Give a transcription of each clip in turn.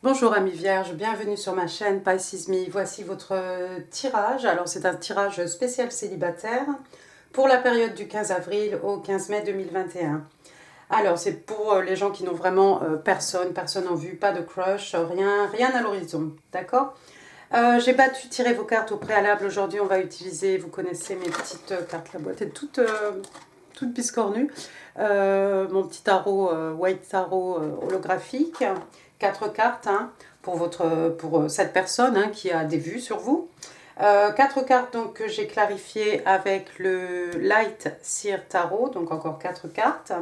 Bonjour amis vierges, bienvenue sur ma chaîne Pisces Me. Voici votre tirage. Alors c'est un tirage spécial célibataire pour la période du 15 avril au 15 mai 2021. Alors c'est pour les gens qui n'ont vraiment personne en vue, pas de crush, rien à l'horizon, d'accord. J'ai tiré vos cartes au préalable. Aujourd'hui on va utiliser, vous connaissez mes petites cartes, la boîte est toute biscornue. Mon petit tarot, white tarot holographique. 4 cartes hein, pour cette personne hein, qui a des vues sur vous. 4 cartes donc, que j'ai clarifiées avec le Light Seer Tarot, donc encore 4 cartes.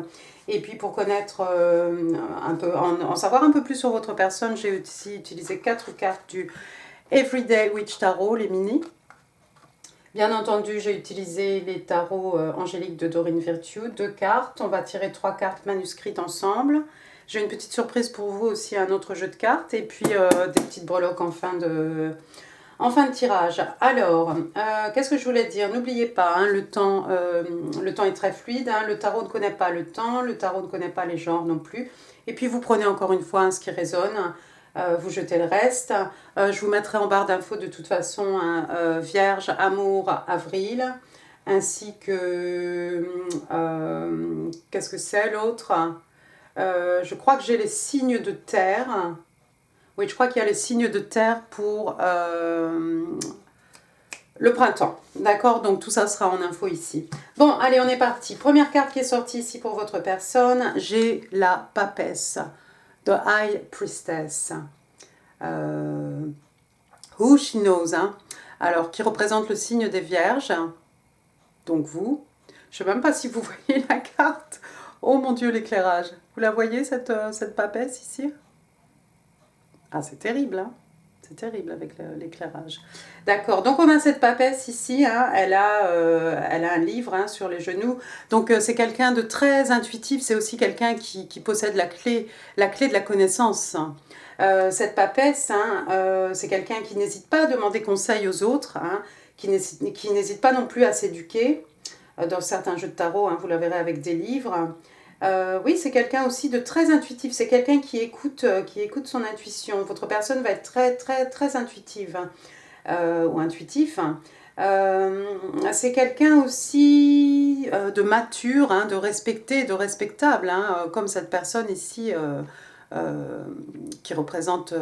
Et puis pour connaître un peu, en savoir un peu plus sur votre personne, j'ai aussi utilisé 4 cartes du Everyday Witch Tarot, les mini. Bien entendu, j'ai utilisé les tarots angéliques de Doreen Virtue, 2 cartes. On va tirer 3 cartes manuscrites ensemble. J'ai une petite surprise pour vous aussi, un autre jeu de cartes. Et puis des petites breloques en fin de tirage. Alors, qu'est-ce que je voulais dire? N'oubliez pas, hein, le temps est très fluide. Hein, le tarot ne connaît pas le temps, le tarot ne connaît pas les genres non plus. Et puis vous prenez encore une fois hein, ce qui résonne. Vous jetez le reste. Je vous mettrai en barre d'infos de toute façon hein, Vierge, Amour, Avril, ainsi que qu'est-ce que c'est l'autre? Je crois que j'ai les signes de terre. Oui, je crois qu'il y a les signes de terre pour le printemps. D'accord? Donc tout ça sera en info ici. Bon, allez, on est parti. Première carte qui est sortie ici pour votre personne. J'ai la papesse. The High Priestess. Who she knows. Hein. Alors, qui représente le signe des vierges. Donc vous. Je ne sais même pas si vous voyez la carte. Oh mon Dieu, l'éclairage. Vous la voyez, cette papesse ici? Ah, c'est terrible, hein? C'est terrible avec l'éclairage. D'accord, donc on a cette papesse ici, hein, elle a un livre hein, sur les genoux. Donc c'est quelqu'un de très intuitif, c'est aussi quelqu'un qui possède la clé de la connaissance. Cette papesse, hein, c'est quelqu'un qui n'hésite pas à demander conseil aux autres, hein, qui n'hésite pas non plus à s'éduquer. Dans certains jeux de tarot, hein, vous la verrez avec des livres. Oui, c'est quelqu'un aussi de très intuitif. C'est quelqu'un qui écoute son intuition. Votre personne va être très intuitive ou intuitif. C'est quelqu'un aussi de mature, hein, de respecté, de respectable, hein, comme cette personne ici qui représente,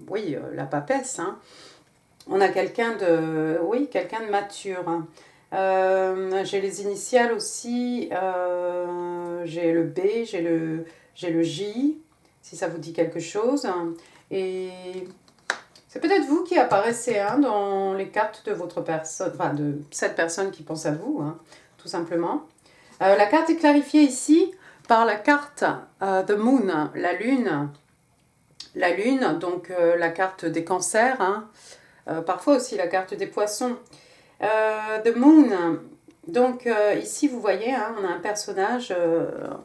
oui, la papesse. Hein. On a quelqu'un de, oui, quelqu'un de mature. Hein. J'ai les initiales aussi, j'ai le B, j'ai le J, si ça vous dit quelque chose. Et c'est peut-être vous qui apparaissez hein, dans les cartes de votre personne, enfin de cette personne qui pense à vous, hein, tout simplement. La carte est clarifiée ici par la carte The Moon, la Lune. La Lune, donc la carte des cancers, hein, parfois aussi la carte des poissons. The Moon, donc ici vous voyez, hein, on a un personnage,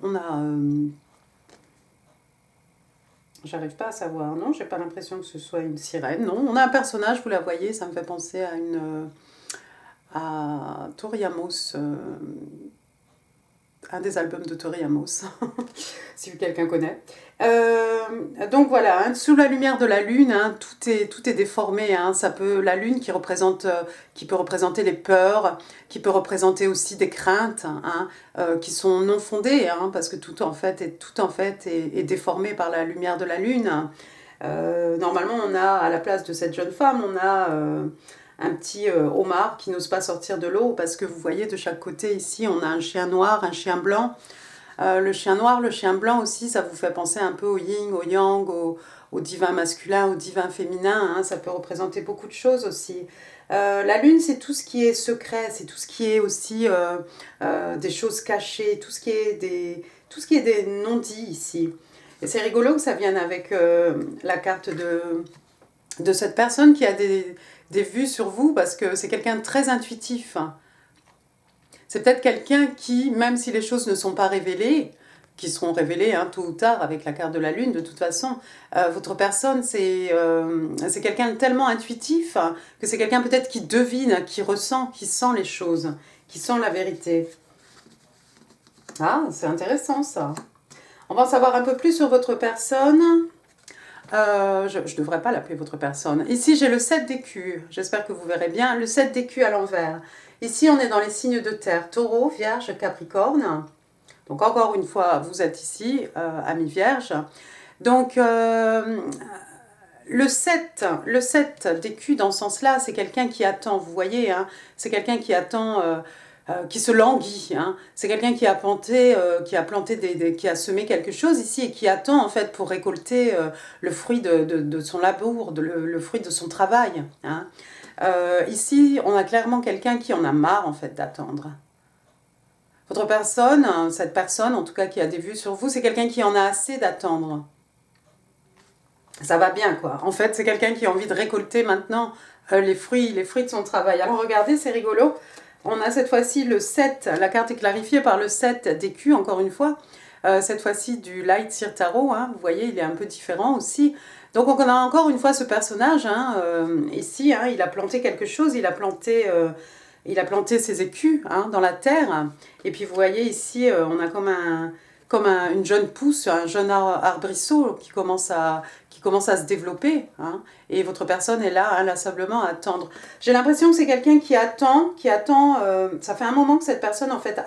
on a... J'arrive pas à savoir, non, j'ai pas l'impression que ce soit une sirène, non, on a un personnage, vous la voyez, ça me fait penser à à Tori Amos, un des albums de Tori Amos, si quelqu'un connaît. Donc voilà, hein, sous la lumière de la lune, hein, tout est déformé. Hein, ça peut, la lune qui peut représenter les peurs, qui peut représenter aussi des craintes, hein, qui sont non fondées, hein, parce que tout en fait est déformé par la lumière de la lune. Normalement, on a à la place de cette jeune femme, on a un petit homard qui n'ose pas sortir de l'eau parce que vous voyez de chaque côté ici, on a un chien noir, un chien blanc. Le chien noir, le chien blanc aussi, ça vous fait penser un peu au yin, au yang, au divin masculin, au divin féminin. Hein, ça peut représenter beaucoup de choses aussi. La lune, c'est tout ce qui est secret, c'est tout ce qui est aussi des choses cachées, tout ce qui est des non-dits ici. Et c'est rigolo que ça vienne avec la carte de cette personne qui a des vues sur vous, parce que c'est quelqu'un de très intuitif. C'est peut-être quelqu'un qui, même si les choses ne sont pas révélées, qui seront révélées hein, tôt ou tard avec la carte de la lune, de toute façon, votre personne, c'est quelqu'un de tellement intuitif hein, que c'est quelqu'un peut-être qui devine, qui ressent, qui sent les choses, qui sent la vérité. Ah, c'est intéressant ça. On va en savoir un peu plus sur votre personne. Je ne devrais pas l'appeler votre personne. Ici, j'ai le 7 d'écus. J'espère que vous verrez bien. Le 7 d'écus à l'envers. Ici, on est dans les signes de terre. Taureau, Vierge, Capricorne. Donc, encore une fois, vous êtes ici, amis Vierge. Donc, le 7 d'écus dans ce sens-là, c'est quelqu'un qui attend, vous voyez, hein, c'est quelqu'un qui attend, qui se languit, hein, c'est quelqu'un qui a planté, qui a semé quelque chose ici et qui attend en fait pour récolter le fruit de son labour, le fruit de son travail. Hein. Ici, on a clairement quelqu'un qui en a marre en fait d'attendre. Votre personne, cette personne en tout cas qui a des vues sur vous, c'est quelqu'un qui en a assez d'attendre. Ça va bien quoi. En fait, c'est quelqu'un qui a envie de récolter maintenant les fruits de son travail. Alors regardez, c'est rigolo. On a cette fois-ci le 7, la carte est clarifiée par le 7 d'écus, encore une fois. Cette fois-ci du Light Seer Tarot, hein. Vous voyez, il est un peu différent aussi. Donc on a encore une fois ce personnage, hein, ici, hein, il a planté quelque chose, il a planté ses écus hein, dans la terre. Et puis vous voyez ici, on a comme une jeune pousse, un jeune arbrisseau qui commence à se développer. Hein, et votre personne est là, inlassablement, à attendre. J'ai l'impression que c'est quelqu'un qui attend, ça fait un moment que cette personne, en fait,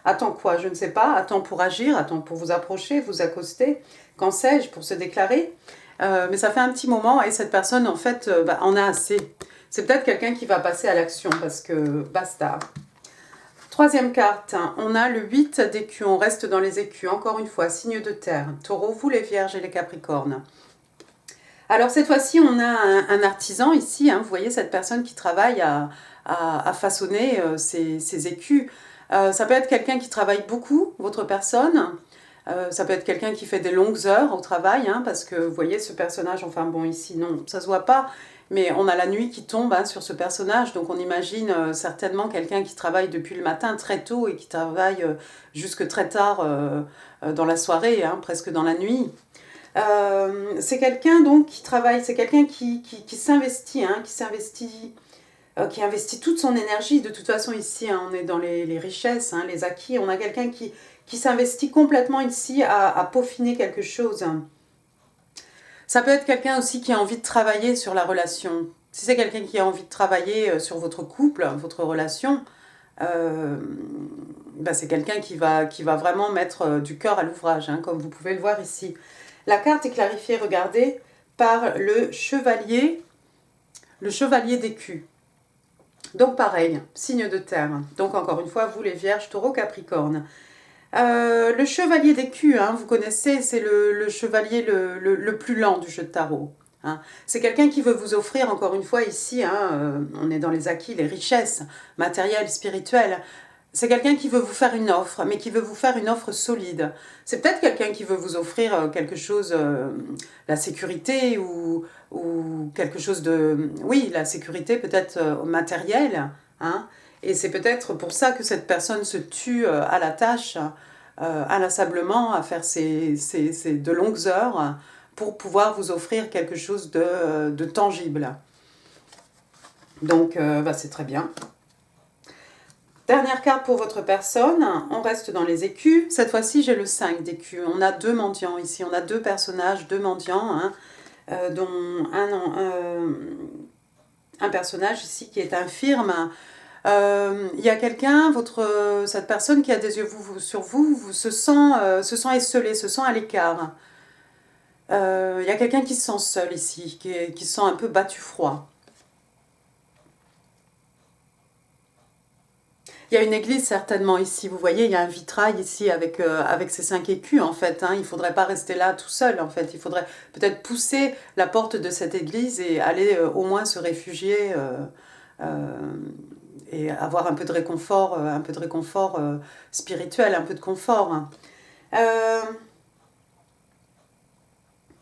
attend quoi, je ne sais pas, attend pour agir, attend pour vous approcher, vous accoster, qu'en sais-je, pour se déclarer. Mais ça fait un petit moment, et cette personne, en fait, en a assez. C'est peut-être quelqu'un qui va passer à l'action, parce que basta. Troisième carte, on a le 8 d'écus, on reste dans les écus, encore une fois, signe de terre. Taureau, vous les Vierges et les Capricornes. Alors cette fois-ci, on a un artisan ici, hein, vous voyez cette personne qui travaille à façonner ses écus. Ça peut être quelqu'un qui travaille beaucoup, votre personne. Ça peut être quelqu'un qui fait des longues heures au travail, hein, parce que vous voyez ce personnage, enfin bon ici non, ça se voit pas, mais on a la nuit qui tombe hein, sur ce personnage, donc on imagine certainement quelqu'un qui travaille depuis le matin très tôt et qui travaille jusque très tard dans la soirée, hein, presque dans la nuit. C'est quelqu'un donc qui travaille, c'est quelqu'un qui s'investit, hein, qui investit toute son énergie. De toute façon ici, hein, on est dans les richesses, hein, les acquis. On a quelqu'un qui s'investit complètement ici à peaufiner quelque chose. Ça peut être quelqu'un aussi qui a envie de travailler sur la relation. Si c'est quelqu'un qui a envie de travailler sur votre couple, votre relation, c'est quelqu'un qui va vraiment mettre du cœur à l'ouvrage, hein, comme vous pouvez le voir ici. La carte est clarifiée, regardez, par le chevalier d'écus. Donc pareil, signe de terre. Donc encore une fois, vous les Vierges, Taureau, Capricorne. Le chevalier d'écus, hein, vous connaissez, c'est le chevalier le plus lent du jeu de tarot. Hein. C'est quelqu'un qui veut vous offrir, encore une fois ici, hein, on est dans les acquis, les richesses matérielles, spirituelles. C'est quelqu'un qui veut vous faire une offre, mais qui veut vous faire une offre solide. C'est peut-être quelqu'un qui veut vous offrir quelque chose, la sécurité ou quelque chose de... Oui, la sécurité peut-être matérielle. Hein, et c'est peut-être pour ça que cette personne se tue à la tâche, inlassablement, à faire ces de longues heures pour pouvoir vous offrir quelque chose de tangible. Donc, c'est très bien. Dernière carte pour votre personne, on reste dans les écus. Cette fois-ci, j'ai le 5 d'écus. On a deux mendiants ici, on a deux personnages, deux mendiants, hein, dont un personnage ici qui est infirme. Il y a quelqu'un, cette personne qui a des yeux sur vous se sent esselé, se sent à l'écart. Il y a quelqu'un qui se sent seul ici, qui se sent un peu battu froid. Il y a une église certainement ici, vous voyez, il y a un vitrail ici avec ces 5 écus en fait. Hein. Il ne faudrait pas rester là tout seul en fait. Il faudrait peut-être pousser la porte de cette église et aller au moins se réfugier et avoir un peu de réconfort, spirituel, un peu de confort. Hein.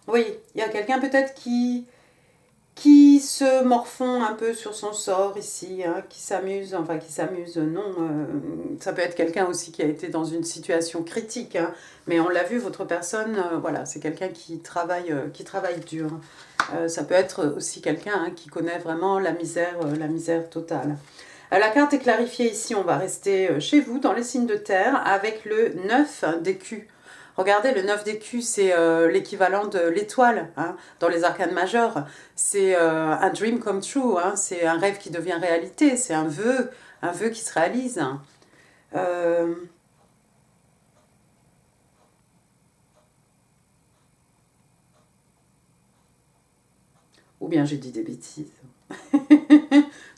Oui, il y a quelqu'un peut-être qui se morfond un peu sur son sort ici, hein, qui s'amuse, non, ça peut être quelqu'un aussi qui a été dans une situation critique, hein, mais on l'a vu, votre personne, voilà, c'est quelqu'un qui travaille dur. Ça peut être aussi quelqu'un hein, qui connaît vraiment la misère totale. La carte est clarifiée ici, on va rester chez vous, dans les signes de terre, avec le 9 d'écus. Regardez, le 9 d'écus, c'est l'équivalent de l'étoile hein, dans les arcanes majeures. C'est un dream come true, hein, c'est un rêve qui devient réalité, c'est un vœu qui se réalise. Euh, ou bien j'ai dit des bêtises.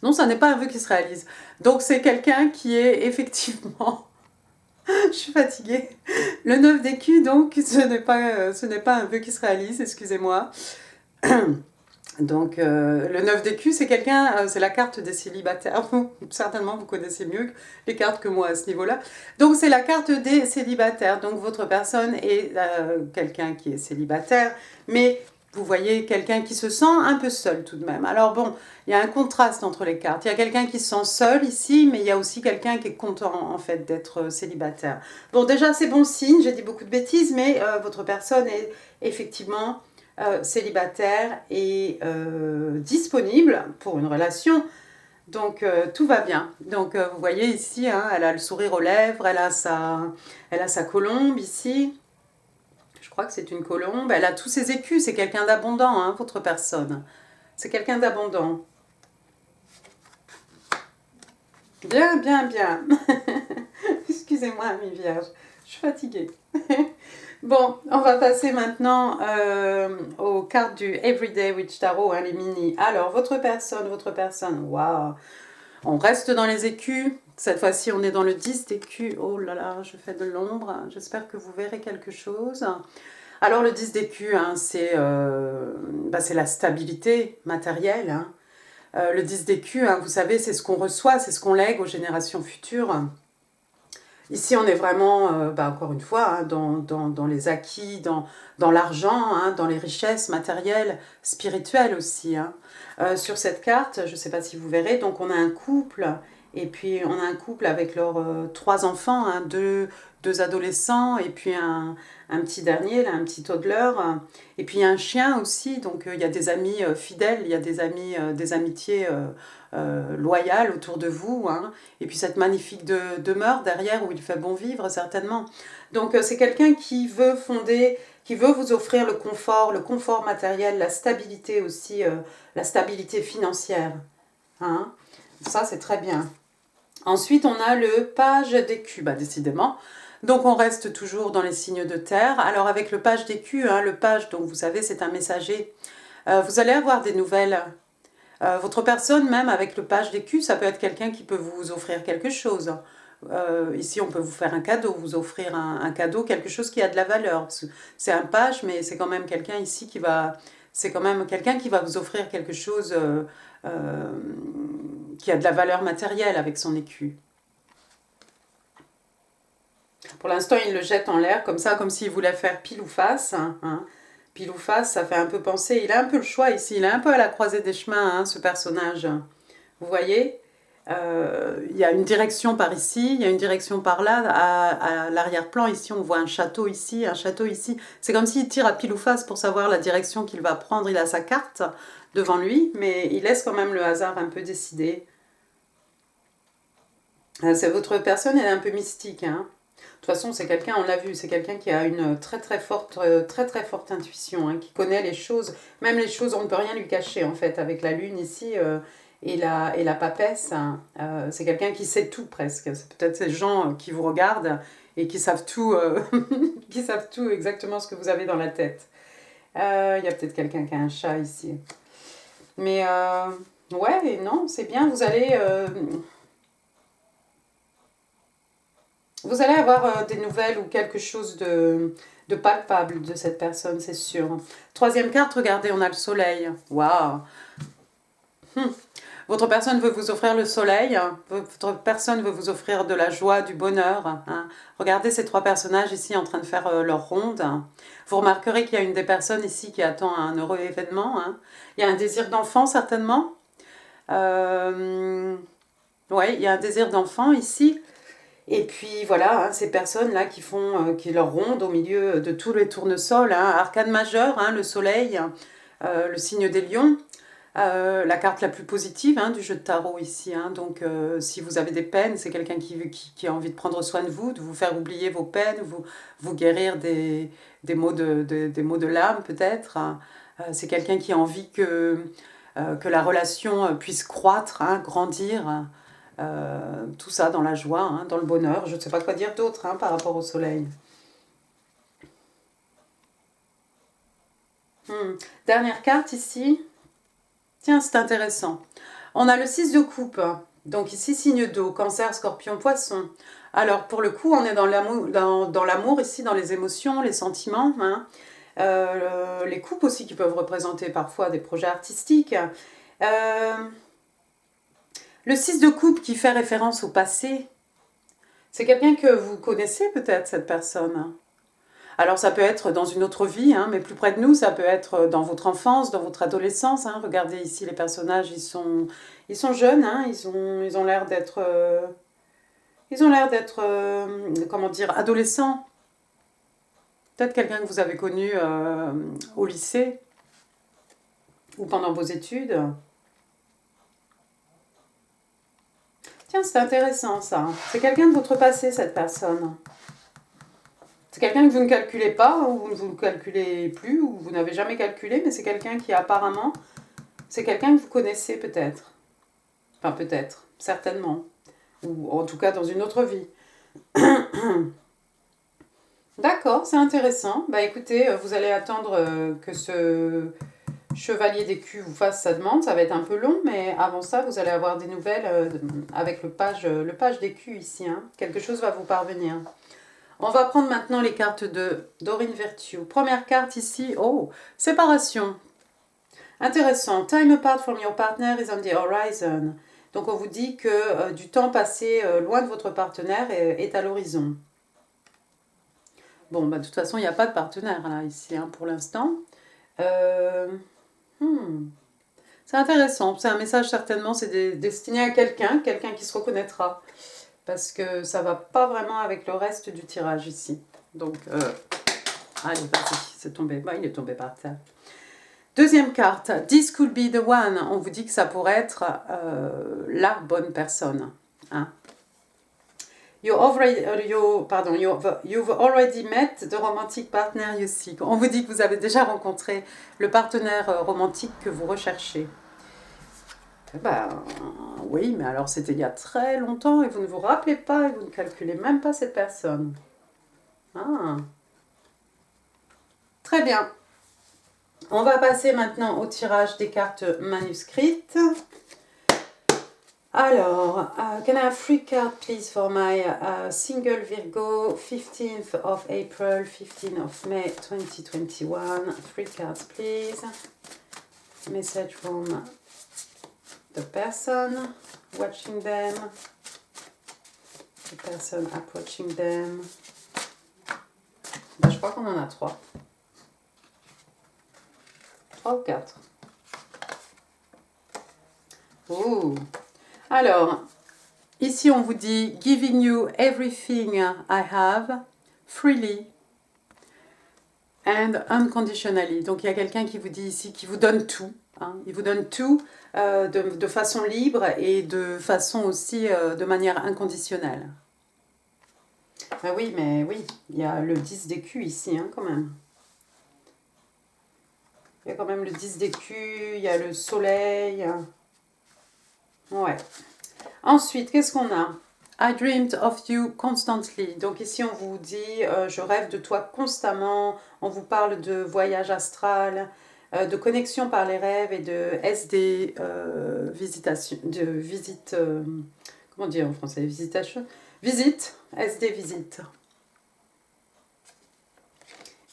Non, ça n'est pas un vœu qui se réalise. Donc c'est quelqu'un qui est effectivement... Je suis fatiguée. Le 9 d'écus, donc, ce n'est pas un vœu qui se réalise, excusez-moi. Donc, le 9 d'écus, c'est quelqu'un, c'est la carte des célibataires. Certainement, vous connaissez mieux les cartes que moi à ce niveau-là. Donc, c'est la carte des célibataires. Donc, votre personne est quelqu'un qui est célibataire, mais vous voyez quelqu'un qui se sent un peu seul tout de même. Alors bon, il y a un contraste entre les cartes. Il y a quelqu'un qui se sent seul ici, mais il y a aussi quelqu'un qui est content en fait d'être célibataire. Bon, déjà, c'est bon signe, j'ai dit beaucoup de bêtises, mais votre personne est effectivement célibataire et disponible pour une relation. Donc tout va bien. Donc vous voyez ici, hein, elle a le sourire aux lèvres, elle a sa colombe ici. Je crois que c'est une colombe. Elle a tous ses écus. C'est quelqu'un d'abondant, hein, votre personne. C'est quelqu'un d'abondant. Bien, bien, bien. Excusez-moi, mes vierges. Je suis fatiguée. Bon, on va passer maintenant aux cartes du Everyday Witch Tarot, hein, les mini. Alors, votre personne, waouh. On reste dans les écus. Cette fois-ci, on est dans le 10 d'écus. Oh là là, je fais de l'ombre. J'espère que vous verrez quelque chose. Alors, le 10 d'écus, hein, c'est la stabilité matérielle. Hein. Le 10 d'écus, hein, vous savez, c'est ce qu'on reçoit, c'est ce qu'on lègue aux générations futures. Ici, on est vraiment, encore une fois, hein, dans les acquis, dans l'argent, hein, dans les richesses matérielles, spirituelles aussi. Hein. Sur cette carte, je ne sais pas si vous verrez, donc on a un couple, et puis on a un couple avec leurs 3 enfants, hein, deux adolescents, et puis un petit dernier, là, un petit toddler, et puis un chien aussi, donc il y a des amis fidèles, il y a des amis, des amitiés loyales autour de vous, hein. Et puis cette magnifique demeure derrière où il fait bon vivre certainement. Donc c'est quelqu'un qui veut fonder, qui veut vous offrir le confort matériel, la stabilité aussi, la stabilité financière. Hein. Ça c'est très bien. Ensuite on a le page d'écus, décidément. Donc on reste toujours dans les signes de terre. Alors avec le page d'écus, hein, le page, donc vous savez c'est un messager. Vous allez avoir des nouvelles. Votre personne, même avec le page d'écus, ça peut être quelqu'un qui peut vous offrir quelque chose. Ici, on peut vous faire un cadeau, vous offrir un cadeau, quelque chose qui a de la valeur. C'est un page, mais c'est quand même quelqu'un ici qui va... C'est quand même quelqu'un qui va vous offrir quelque chose qui a de la valeur matérielle avec son écu. Pour l'instant, il le jette en l'air, comme ça, comme s'il voulait faire pile ou face. Hein. Pile ou face, ça fait un peu penser. Il a un peu le choix ici, il est un peu à la croisée des chemins, hein, ce personnage. Vous voyez, il y a une direction par ici, il y a une direction par là. À l'arrière-plan, ici, on voit un château ici, un château ici. C'est comme s'il tire à pile ou face pour savoir la direction qu'il va prendre. Il a sa carte devant lui, mais il laisse quand même le hasard un peu décider. C'est votre personne, elle est un peu mystique, hein. De toute façon, c'est quelqu'un, on l'a vu, c'est quelqu'un qui a une très très forte intuition, hein, qui connaît les choses, même les choses, on ne peut rien lui cacher en fait, avec la lune ici et la papesse, hein, c'est quelqu'un qui sait tout presque. C'est peut-être ces gens qui vous regardent et qui savent tout, qui savent tout exactement ce que vous avez dans la tête. Il y a peut-être quelqu'un qui a un chat ici. Mais ouais, non, c'est bien, vous allez avoir des nouvelles ou quelque chose de palpable de cette personne, c'est sûr. Troisième carte, regardez, on a le soleil. Waouh. Votre personne veut vous offrir le soleil. Votre personne veut vous offrir de la joie, du bonheur. Hein. Regardez ces 3 personnages ici en train de faire leur ronde. Vous remarquerez qu'il y a une des personnes ici qui attend un heureux événement. Hein. Il y a un désir d'enfant certainement. Oui, il y a un désir d'enfant ici. Et puis voilà, hein, ces personnes-là qui leur rondent au milieu de tous les tournesols, hein, arcane majeure, hein, le soleil, le signe des lions. La carte la plus positive hein, du jeu de tarot ici. Hein. Donc, si vous avez des peines, c'est quelqu'un qui a envie de prendre soin de vous faire oublier vos peines, vous guérir des maux de l'âme peut-être. C'est quelqu'un qui a envie que la relation puisse croître, hein, grandir. Tout ça dans la joie, hein, dans le bonheur. Je ne sais pas quoi dire d'autre hein, par rapport au soleil. Dernière carte ici. Tiens, c'est intéressant. On a le 6 de coupe. Donc ici, signe d'eau, cancer, scorpion, poisson. Alors, pour le coup, on est dans l'amour ici, dans les émotions, les sentiments. Hein. Les coupes aussi qui peuvent représenter parfois des projets artistiques. Le 6 de coupe qui fait référence au passé. C'est quelqu'un que vous connaissez peut-être, cette personne. Alors ça peut être dans une autre vie, hein, mais plus près de nous, ça peut être dans votre enfance, dans votre adolescence. Hein. Regardez ici les personnages, ils sont jeunes, hein, ils ont l'air d'être, comment dire, adolescents. Peut-être quelqu'un que vous avez connu au lycée ou pendant vos études. Tiens, c'est intéressant ça. C'est quelqu'un de votre passé, cette personne. C'est quelqu'un que vous ne calculez pas, ou vous ne calculez plus, ou vous n'avez jamais calculé, mais c'est quelqu'un qui apparemment, c'est quelqu'un que vous connaissez peut-être. Enfin peut-être, certainement. Ou en tout cas dans une autre vie. D'accord, c'est intéressant. Bah écoutez, vous allez attendre que ce chevalier d'écu vous fasse sa demande. Ça va être un peu long, mais avant ça, vous allez avoir des nouvelles avec le page d'écu ici. Hein. Quelque chose va vous parvenir. On va prendre maintenant les cartes de Doreen Virtue. Première carte ici, oh, séparation. Intéressant. Time apart from your partner is on the horizon. Donc on vous dit que du temps passé loin de votre partenaire est à l'horizon. Bon, bah, de toute façon, il n'y a pas de partenaire là, ici, hein, pour l'instant. C'est intéressant. C'est un message certainement, c'est destiné à quelqu'un qui se reconnaîtra. Parce que ça va pas vraiment avec le reste du tirage ici. Donc, allez, vas-y, c'est tombé. Bah, il est tombé par terre. Deuxième carte, This could be the one. On vous dit que ça pourrait être la bonne personne. Hein. You've already met the romantic partner you seek. On vous dit que vous avez déjà rencontré le partenaire romantique que vous recherchez. Ben, oui, mais alors c'était il y a très longtemps et vous ne vous rappelez pas et vous ne calculez même pas cette personne. Ah. Très bien. On va passer maintenant au tirage des cartes manuscrites. Alors, can I have 3 cards please for my single Virgo, 15th of April, 15th of May 2021. 3 cards please. Message from the person watching them, the person approaching them. Ben, je crois qu'on en a 3. 3 ou 4. Ouh. Alors, ici on vous dit « Giving you everything I have, freely and unconditionally ». Donc il y a quelqu'un qui vous dit ici, qui vous donne tout. Hein. Il vous donne tout de façon libre et de façon aussi de manière inconditionnelle. Ben oui, mais oui, il y a le 10 d'écu ici, hein, quand même. Il y a quand même le 10 d'écu, il y a le soleil. Ouais. Ensuite, qu'est-ce qu'on a? I dreamed of you constantly. Donc ici, on vous dit, je rêve de toi constamment. On vous parle de voyage astral, de connexion par les rêves et de SD visitation, de visite, comment dire en français, visitation, visite, SD visite.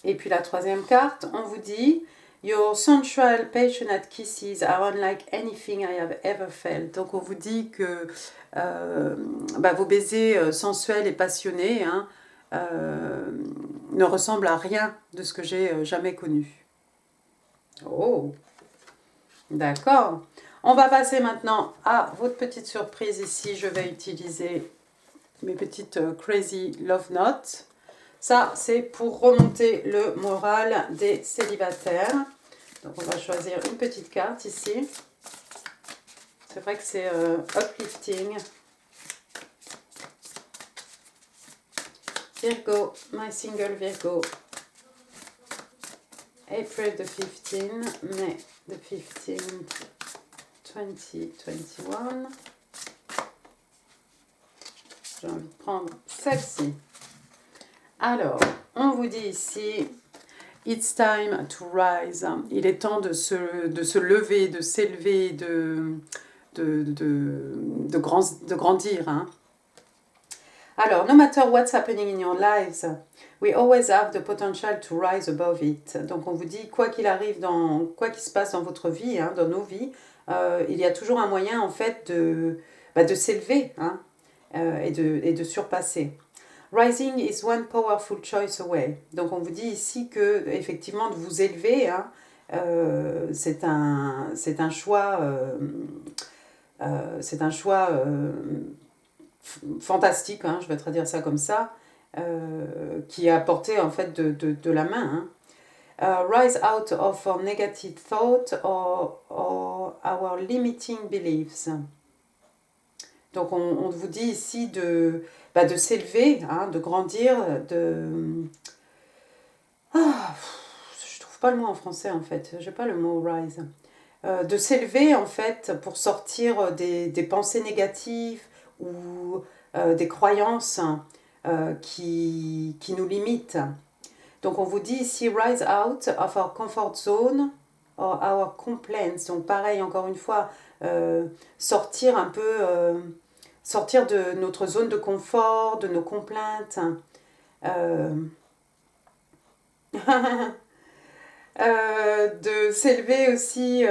Et puis la troisième carte, on vous dit Your sensual passionate kisses are unlike anything I have ever felt. Donc on vous dit que vos baisers sensuels et passionnés hein, ne ressemblent à rien de ce que j'ai jamais connu. Oh, d'accord. On va passer maintenant à votre petite surprise ici. Je vais utiliser mes petites Crazy Love Notes. Ça, c'est pour remonter le moral des célibataires. Donc on va choisir une petite carte ici. C'est vrai que c'est uplifting. Virgo, my single Virgo. April the 15th, May the 15th, 2021. J'ai envie de prendre celle-ci. Alors, on vous dit ici, it's time to rise. Il est temps de se lever, de s'élever, de grandir. Hein. Alors, no matter what's happening in your lives, we always have the potential to rise above it. Donc, on vous dit, quoi qu'il arrive, quoi qu'il se passe dans votre vie, hein, dans nos vies, il y a toujours un moyen, en fait, de s'élever hein, et de surpasser. Rising is one powerful choice away. Donc, on vous dit ici que, effectivement, de vous élever, hein, c'est un choix... c'est un choix fantastique, hein, je vais traduire ça comme ça, qui est à portée en fait de la main. Hein. Rise out of our negative thought or our limiting beliefs. Donc on vous dit ici de s'élever, hein, de grandir, je trouve pas le mot en français en fait, j'ai pas le mot rise. De s'élever en fait pour sortir des pensées négatives ou des croyances qui nous limitent. Donc on vous dit ici rise out of our comfort zone or our complaints. Donc pareil encore une fois, sortir un peu, sortir de notre zone de confort, de nos complaintes. De s'élever aussi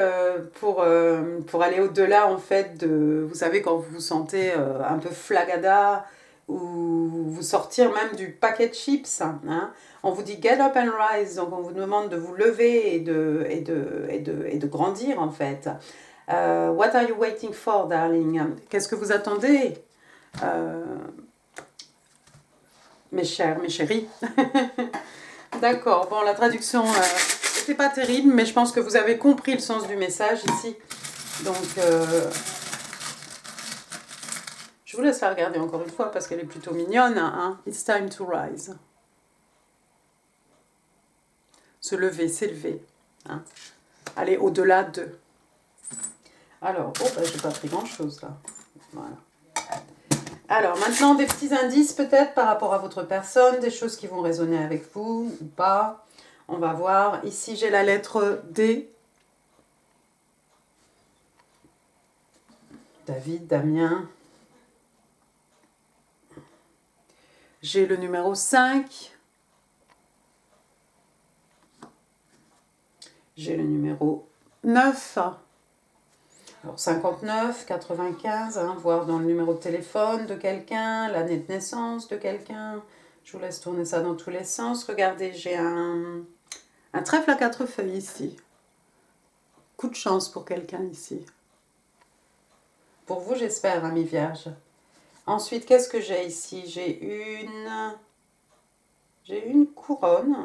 pour aller au-delà en fait de, vous savez quand vous vous sentez un peu flagada ou vous sortir même du packet chips hein. On vous dit get up and rise, donc on vous demande de vous lever et de grandir en fait. What are you waiting for darling? Qu'est-ce que vous attendez mes chers, mes chéris? D'accord, bon la traduction c'est pas terrible, mais je pense que vous avez compris le sens du message ici. Donc, je vous laisse la regarder encore une fois parce qu'elle est plutôt mignonne. Hein. It's time to rise. Se lever, s'élever. Hein. Aller au-delà de. Alors, j'ai pas pris grand-chose là. Voilà. Alors, maintenant, des petits indices peut-être par rapport à votre personne, des choses qui vont résonner avec vous ou pas. On va voir. Ici, j'ai la lettre D. David, Damien. J'ai le numéro 5. J'ai le numéro 9. Alors 59, 95, hein, voir dans le numéro de téléphone de quelqu'un, l'année de naissance de quelqu'un. Je vous laisse tourner ça dans tous les sens. Regardez, j'ai un trèfle à 4 feuilles ici. Coup de chance pour quelqu'un ici. Pour vous, j'espère, amis vierges. Ensuite, qu'est-ce que j'ai ici? J'ai une couronne.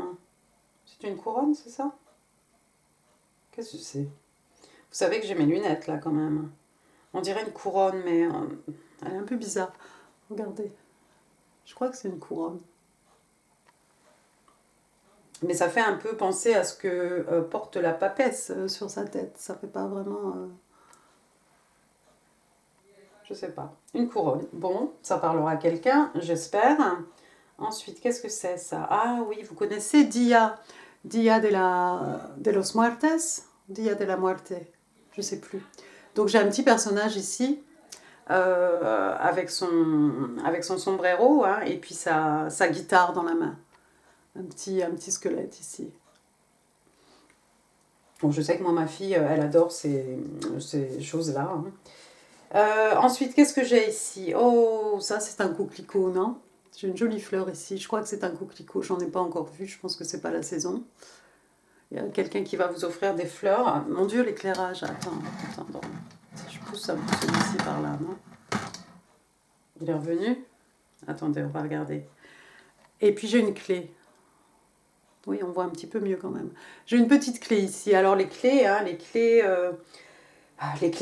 C'est une couronne, c'est ça? Qu'est-ce que c'est? Vous savez que j'ai mes lunettes, là, quand même. On dirait une couronne, mais elle est un peu bizarre. Regardez. Je crois que c'est une couronne. Mais ça fait un peu penser à ce que porte la papesse sur sa tête. Ça fait pas vraiment... Je sais pas. Une couronne. Bon, ça parlera à quelqu'un, j'espère. Ensuite, qu'est-ce que c'est ça? Ah oui, vous connaissez Dia. Dia de los Muertes. Dia de la Muerte. Je sais plus. Donc j'ai un petit personnage ici. Avec son sombrero hein, et puis sa guitare dans la main. Un petit squelette ici. Bon, je sais que moi, ma fille, elle adore ces choses-là. Hein. Ensuite, qu'est-ce que j'ai ici? Oh, ça, c'est un coquelicot, non? J'ai une jolie fleur ici. Je crois que c'est un coquelicot. J'en ai pas encore vu. Je pense que c'est pas la saison. Il y a quelqu'un qui va vous offrir des fleurs. Mon Dieu, l'éclairage. Attends. Si je pousse un peu celui-ci par là, non? Il est revenu? Attendez, on va regarder. Et puis j'ai une clé. Oui, on voit un petit peu mieux quand même. J'ai une petite clé ici. Alors les clés, hein, les clés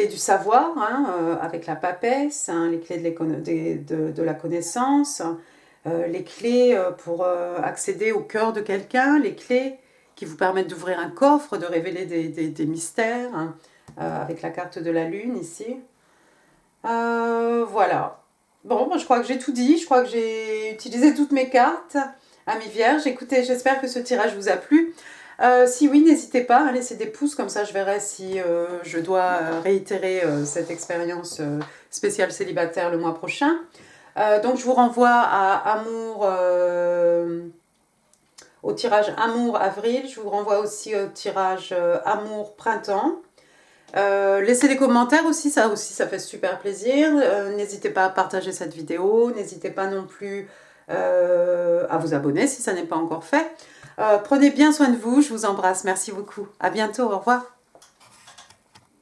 du savoir, hein, avec la papesse, hein, les clés de la connaissance, les clés pour accéder au cœur de quelqu'un, les clés qui vous permettent d'ouvrir un coffre, de révéler des mystères, hein, avec la carte de la lune ici. Voilà. Bon, moi, je crois que j'ai tout dit. Je crois que j'ai utilisé toutes mes cartes. Amis vierges, écoutez, j'espère que ce tirage vous a plu. Si oui, n'hésitez pas à laisser des pouces, comme ça je verrai si je dois réitérer cette expérience spéciale célibataire le mois prochain. Donc je vous renvoie à Amour, au tirage Amour avril. Je vous renvoie aussi au tirage Amour printemps. Laissez des commentaires aussi, ça fait super plaisir. N'hésitez pas à partager cette vidéo, n'hésitez pas non plus à vous abonner si ça n'est pas encore fait. Prenez bien soin de vous, je vous embrasse, merci beaucoup. À bientôt, au revoir.